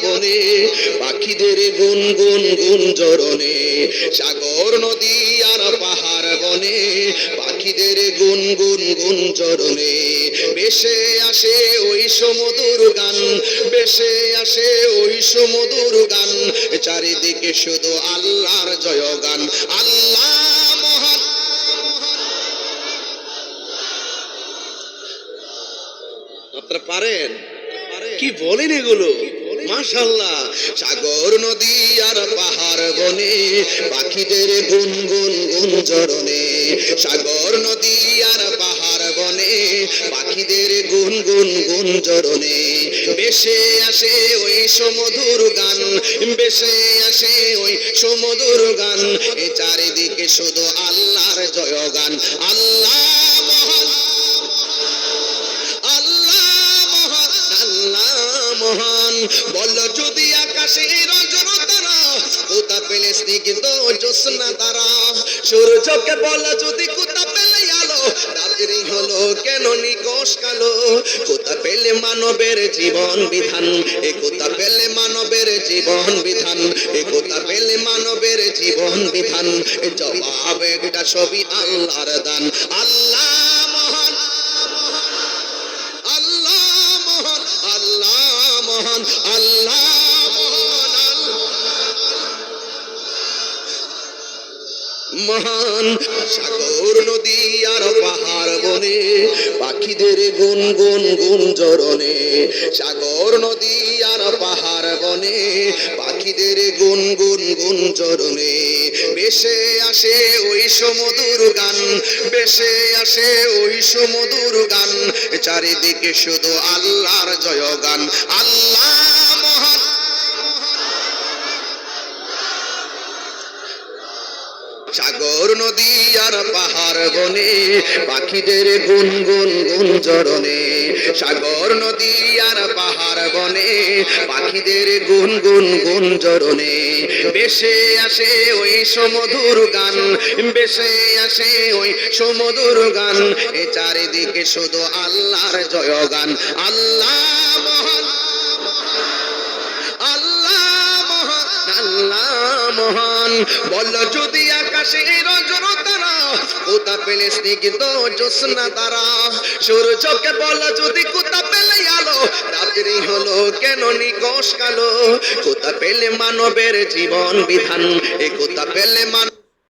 বনে, পাখিদের গুনগুন গুঞ্জরণে। সাগর নদী আর পাহাড় বনে, পাখিদের গুনগুন গুঞ্জরণে। ভেসে আসে ওই সমুদর গান, ভেসে আসে ওই সমুদর গান। চারিদিকে শুধু আল্লাহর জয়গান। আল্লাহ মহান। আপনারা পারেন? কি বলেন এগুলো? মাশাআল্লাহ। সাগর নদী আর পাহাড় বনে, পাখিদের গুনগুন গুঞ্জরণে। সাগর নদী আর পাহাড় বনে, পাখিদের গুনগুন গুঞ্জরণে। ভেসে আসে ওই সমুদর গান, ভেসে আসে ওই সমুদর গান। এ চারিদিকে শুধু আল্লাহর জয়গান। আল্লাহ মহান, মহান। বল যদি আকাশে রজতারা, কোথা পেলে স্নিগ্ধ জ্যোৎস্না তারা। সূর্যকে বল যদি কোথা পেলে আলো, রাত্রি হলো কেন নিকষ কালো। কোথা পেলে মানবের জীবন বিধান, এ কোথা পেলে মানবের জীবন বিধান, এ কোথা পেলে মানবের জীবন বিধান। জবাব একটা সবই আল্লাহর দান। আল্লাহ মহান, আল্লাহ মহান, আল্লাহ মহান, মহান। সাগর নদী আর পাহাড় বনে, পাখিদের গুনগুন গুঞ্জরণে। সাগর নদী আর পাহাড় বনে, পাখিদের গুনগুন গুঞ্জরণে। ভেসে আসে ওই সমুদর গান, ভেসে আসে ওই সমুদর গান। চারিদিকে শুধু আল্লাহর জয়গান। আল্লাহ মহান, সাগর নদী আর পাহাড় বনে, পাখিদের গুনগুন গুঞ্জরণে। সাগর নদী আর পাহাড় বনে, পাখিদের গুনগুন গুঞ্জরণে। ভেসে আসে ওই সমুদর গান, ভেসে আসে ওই সমুদর গান। এ চারিদিকে শুধু আল্লাহর জয়গান। আল্লাহ মহান, আল্লাহ মহান। বল যদি আকাশে রজতারা, কোথা পেলে স্নিগ্ধ জ্যোৎস্না তারা। সূর্যকে বল যদি কোথা পেলে আলো, রাত্রি হলো কেন নিকষ কালো। কোথা পেলে মানবের জীবন বিধান, এ কোথা পেলে